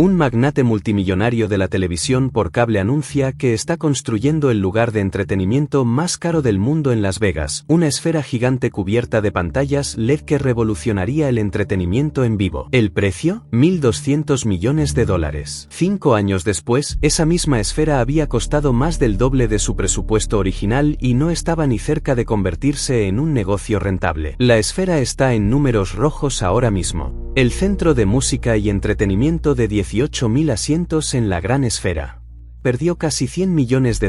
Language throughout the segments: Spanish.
Un magnate multimillonario de la televisión por cable anuncia que está construyendo el lugar de entretenimiento más caro del mundo en Las Vegas, una esfera gigante cubierta de pantallas LED que revolucionaría el entretenimiento en vivo. ¿El precio? $1.200 millones. 5 años después, esa misma esfera había costado más del doble de su presupuesto original y no estaba ni cerca de convertirse en un negocio rentable. La esfera está en números rojos ahora mismo. El centro de música y entretenimiento de 18.000 asientos en la gran esfera perdió casi $100 millones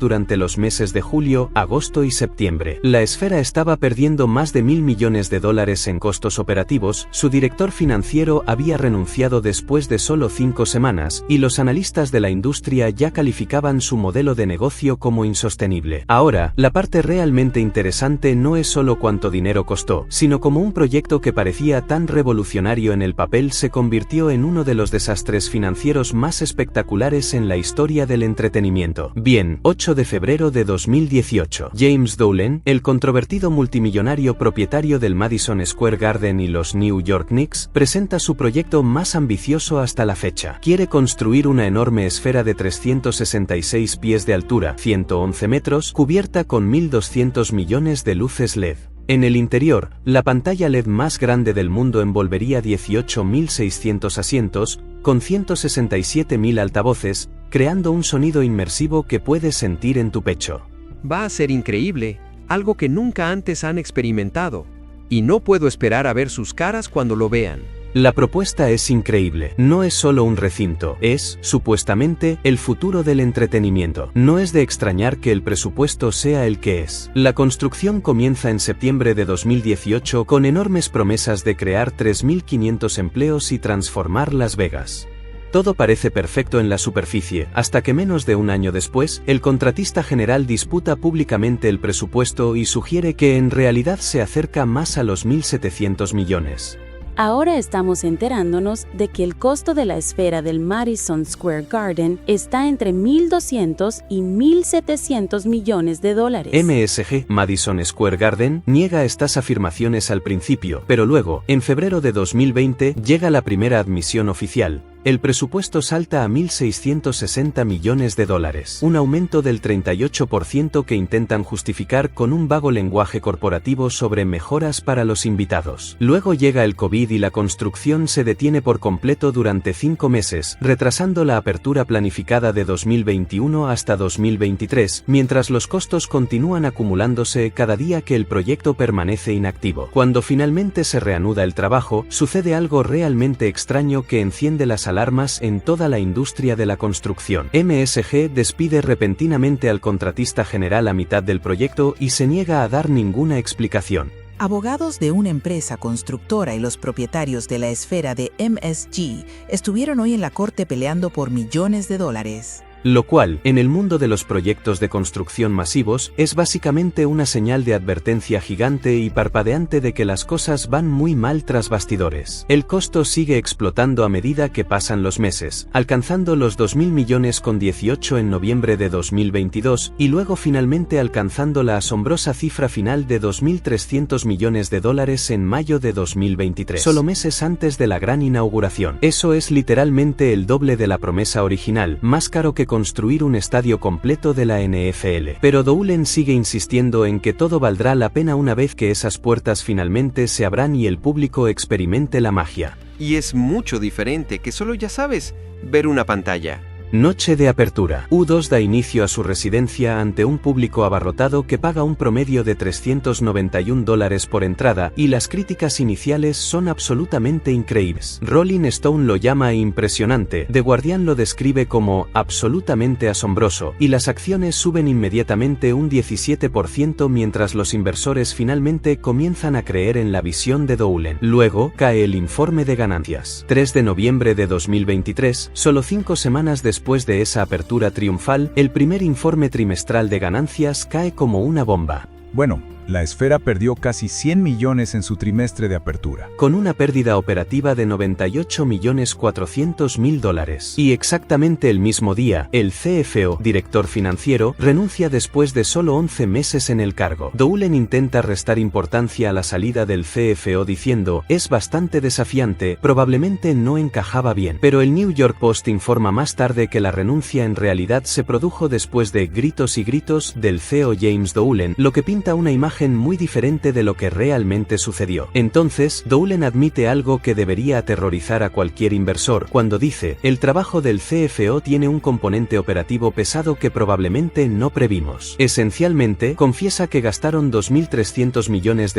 durante los meses de julio, agosto y septiembre. La esfera estaba perdiendo más de $1.000 millones en costos operativos, su director financiero había renunciado después de solo 5 semanas, y los analistas de la industria ya calificaban su modelo de negocio como insostenible. Ahora, la parte realmente interesante no es solo cuánto dinero costó, sino cómo un proyecto que parecía tan revolucionario en el papel se convirtió en uno de los desastres financieros más espectaculares en la historia del entretenimiento. Bien, 8 de febrero de 2018. James Dolan, el controvertido multimillonario propietario del Madison Square Garden y los New York Knicks, presenta su proyecto más ambicioso hasta la fecha. Quiere construir una enorme esfera de 366 pies de altura, 111 metros, cubierta con 1.200 millones de luces LED. En el interior, la pantalla LED más grande del mundo envolvería 18.600 asientos, con 167.000 altavoces, creando un sonido inmersivo que puedes sentir en tu pecho. Va a ser increíble, algo que nunca antes han experimentado, y no puedo esperar a ver sus caras cuando lo vean. La propuesta es increíble. No es solo un recinto, es, supuestamente, el futuro del entretenimiento. No es de extrañar que el presupuesto sea el que es. La construcción comienza en septiembre de 2018 con enormes promesas de crear 3.500 empleos y transformar Las Vegas. Todo parece perfecto en la superficie, hasta que menos de un año después, el contratista general disputa públicamente el presupuesto y sugiere que en realidad se acerca más a los 1.700 millones. Ahora estamos enterándonos de que el costo de la esfera del Madison Square Garden está entre 1.200 y 1.700 millones de dólares. MSG, Madison Square Garden, niega estas afirmaciones al principio, pero luego, en febrero de 2020, llega la primera admisión oficial. El presupuesto salta a 1.660 millones de dólares, un aumento del 38% que intentan justificar con un vago lenguaje corporativo sobre mejoras para los invitados. Luego llega el COVID y la construcción se detiene por completo durante 5 meses, retrasando la apertura planificada de 2021 hasta 2023, mientras los costos continúan acumulándose cada día que el proyecto permanece inactivo. Cuando finalmente se reanuda el trabajo, sucede algo realmente extraño que enciende las alarmas en toda la industria de la construcción. MSG despide repentinamente al contratista general a mitad del proyecto y se niega a dar ninguna explicación. Abogados de una empresa constructora y los propietarios de la esfera de MSG estuvieron hoy en la corte peleando por millones de dólares. Lo cual, en el mundo de los proyectos de construcción masivos, es básicamente una señal de advertencia gigante y parpadeante de que las cosas van muy mal tras bastidores. El costo sigue explotando a medida que pasan los meses, alcanzando los 2.000 millones con 18 en noviembre de 2022, y luego finalmente alcanzando la asombrosa cifra final de 2.300 millones de dólares en mayo de 2023, solo meses antes de la gran inauguración. Eso es literalmente el doble de la promesa original, más caro que construir un estadio completo de la NFL. Pero Dolan sigue insistiendo en que todo valdrá la pena una vez que esas puertas finalmente se abran y el público experimente la magia. Y es mucho diferente que solo, ya sabes, ver una pantalla. Noche de apertura. U2 da inicio a su residencia ante un público abarrotado que paga un promedio de $391 por entrada, y las críticas iniciales son absolutamente increíbles. Rolling Stone lo llama impresionante, The Guardian lo describe como absolutamente asombroso, y las acciones suben inmediatamente un 17% mientras los inversores finalmente comienzan a creer en la visión de Dolan. Luego, cae el informe de ganancias. 3 de noviembre de 2023, solo 5 semanas después de esa apertura triunfal, el primer informe trimestral de ganancias cae como una bomba. Bueno, La esfera perdió casi 100 millones en su trimestre de apertura. Con una pérdida operativa de $98.400.000. Y exactamente el mismo día, el CFO, director financiero, renuncia después de solo 11 meses en el cargo. Doolen intenta restar importancia a la salida del CFO diciendo, es bastante desafiante, probablemente no encajaba bien. Pero el New York Post informa más tarde que la renuncia en realidad se produjo después de gritos y gritos del CEO James Doolen, lo que pinta una imagen muy diferente de lo que realmente sucedió. Entonces, Doolen admite algo que debería aterrorizar a cualquier inversor cuando dice, el trabajo del CFO tiene un componente operativo pesado que probablemente no previmos. Esencialmente, confiesa que gastaron $2.300 millones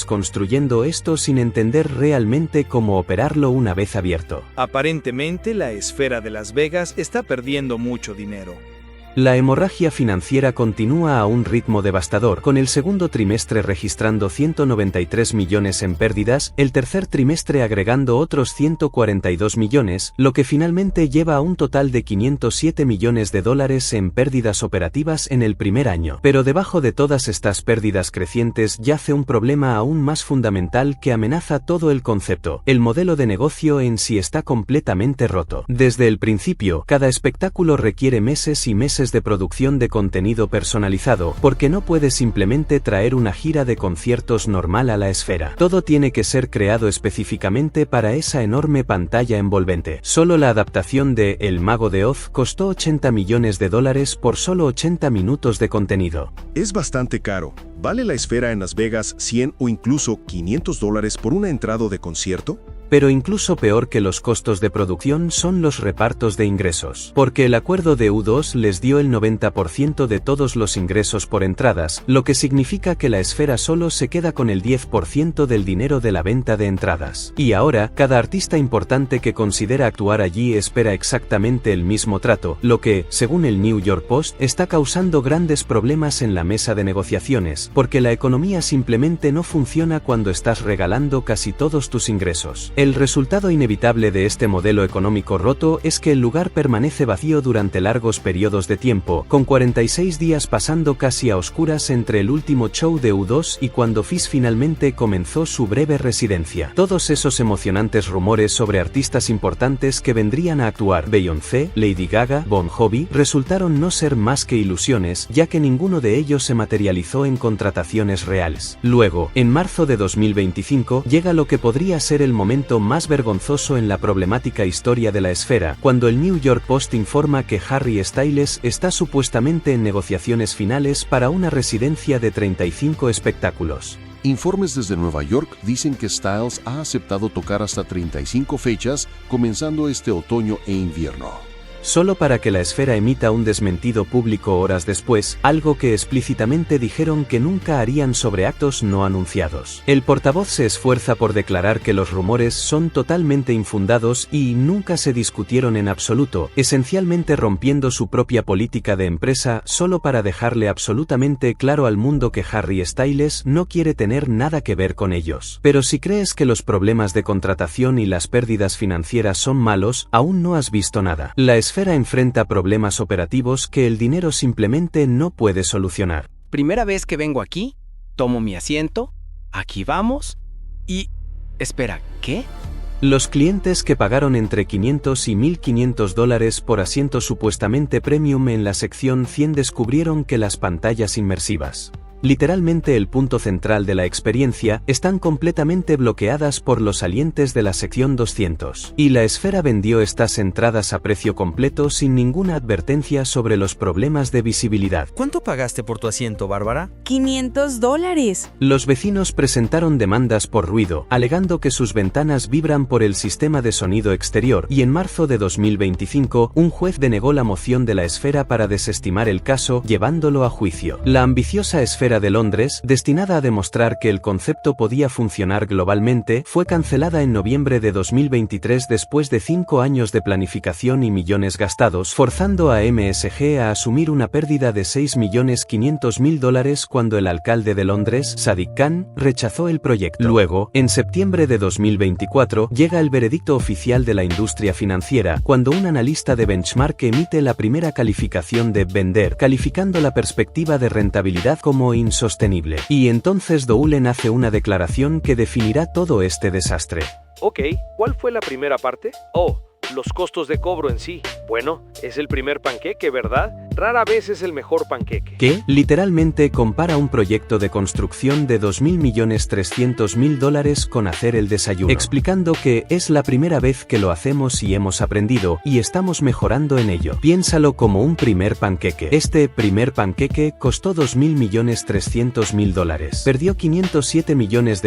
construyendo esto sin entender realmente cómo operarlo una vez abierto. Aparentemente, la esfera de Las Vegas está perdiendo mucho dinero. La hemorragia financiera continúa a un ritmo devastador, con el segundo trimestre registrando 193 millones en pérdidas, el tercer trimestre agregando otros 142 millones, lo que finalmente lleva a un total de $507 millones en pérdidas operativas en el primer año. Pero debajo de todas estas pérdidas crecientes yace un problema aún más fundamental que amenaza todo el concepto. El modelo de negocio en sí está completamente roto. Desde el principio, cada espectáculo requiere meses y meses de producción de contenido personalizado, porque no puedes simplemente traer una gira de conciertos normal a la esfera. Todo tiene que ser creado específicamente para esa enorme pantalla envolvente. Solo la adaptación de El Mago de Oz costó $80 millones por solo 80 minutos de contenido. Es bastante caro. ¿Vale la esfera en Las Vegas 100 o incluso $500 por una entrada de concierto? Pero incluso peor que los costos de producción son los repartos de ingresos. Porque el acuerdo de U2 les dio el 90% de todos los ingresos por entradas, lo que significa que la esfera solo se queda con el 10% del dinero de la venta de entradas. Y ahora, cada artista importante que considera actuar allí espera exactamente el mismo trato, lo que, según el New York Post, está causando grandes problemas en la mesa de negociaciones, porque la economía simplemente no funciona cuando estás regalando casi todos tus ingresos. El resultado inevitable de este modelo económico roto es que el lugar permanece vacío durante largos periodos de tiempo, con 46 días pasando casi a oscuras entre el último show de U2 y cuando Phish finalmente comenzó su breve residencia. Todos esos emocionantes rumores sobre artistas importantes que vendrían a actuar, Beyoncé, Lady Gaga, Bon Jovi, resultaron no ser más que ilusiones, ya que ninguno de ellos se materializó en contrataciones reales. Luego, en marzo de 2025, llega lo que podría ser el momento más vergonzoso en la problemática historia de la esfera, cuando el New York Post informa que Harry Styles está supuestamente en negociaciones finales para una residencia de 35 espectáculos. Informes desde Nueva York dicen que Styles ha aceptado tocar hasta 35 fechas, comenzando este otoño e invierno. Solo para que la esfera emita un desmentido público horas después, algo que explícitamente dijeron que nunca harían sobre actos no anunciados. El portavoz se esfuerza por declarar que los rumores son totalmente infundados y nunca se discutieron en absoluto, esencialmente rompiendo su propia política de empresa solo para dejarle absolutamente claro al mundo que Harry Styles no quiere tener nada que ver con ellos. Pero si crees que los problemas de contratación y las pérdidas financieras son malos, aún no has visto nada. La esfera enfrenta problemas operativos que el dinero simplemente no puede solucionar. Primera vez que vengo aquí, tomo mi asiento, aquí vamos, y... Espera, ¿qué? Los clientes que pagaron entre $500 y $1.500 por asiento supuestamente premium en la sección 100 descubrieron que las pantallas inmersivas, literalmente el punto central de la experiencia, están completamente bloqueadas por los salientes de la sección 200. Y la esfera vendió estas entradas a precio completo sin ninguna advertencia sobre los problemas de visibilidad. ¿Cuánto pagaste por tu asiento, Bárbara? $500. Los vecinos presentaron demandas por ruido, alegando que sus ventanas vibran por el sistema de sonido exterior, y en marzo de 2025, un juez denegó la moción de la esfera para desestimar el caso, llevándolo a juicio. La ambiciosa esfera de Londres, destinada a demostrar que el concepto podía funcionar globalmente, fue cancelada en noviembre de 2023 después de 5 años de planificación y millones gastados, forzando a MSG a asumir una pérdida de $6.500.000 cuando el alcalde de Londres, Sadiq Khan, rechazó el proyecto. Luego, en septiembre de 2024, llega el veredicto oficial de la industria financiera, cuando un analista de benchmark emite la primera calificación de vender, calificando la perspectiva de rentabilidad como insostenible. Y entonces Doolen hace una declaración que definirá todo este desastre. Ok, ¿cuál fue la primera parte? Oh, los costos de cobro en sí. Bueno, es el primer panqueque, ¿verdad? Rara vez es el mejor panqueque. Que, literalmente, compara un proyecto de construcción de $2.300.000 con hacer el desayuno, explicando que es la primera vez que lo hacemos y hemos aprendido, y estamos mejorando en ello. Piénsalo como un primer panqueque. Este primer panqueque costó $2.300.000. Perdió $507 millones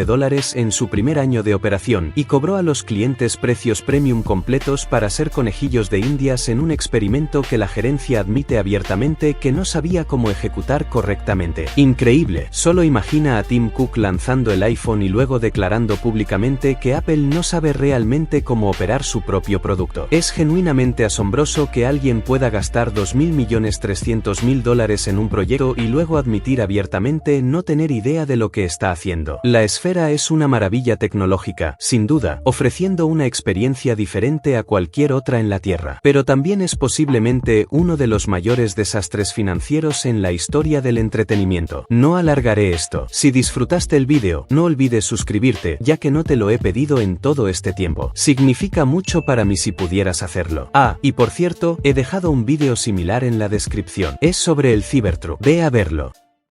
en su primer año de operación, y cobró a los clientes precios premium completos para ser conejillos de indias en un experimento que la gerencia admite abiertamente que no sabía cómo ejecutar correctamente. Increíble. Solo imagina a Tim Cook lanzando el iPhone y luego declarando públicamente que Apple no sabe realmente cómo operar su propio producto. Es genuinamente asombroso que alguien pueda gastar $2.300.000 en un proyecto y luego admitir abiertamente no tener idea de lo que está haciendo. La esfera es una maravilla tecnológica, sin duda, ofreciendo una experiencia diferente a cualquier otra en la Tierra. Pero también es posiblemente uno de los mayores desastres financieros en la historia del entretenimiento. No alargaré esto. Si disfrutaste el vídeo, no olvides suscribirte, ya que no te lo he pedido en todo este tiempo. Significa mucho para mí si pudieras hacerlo. Ah, y por cierto, he dejado un vídeo similar en la descripción. Es sobre el Cybertruck. Ve a verlo.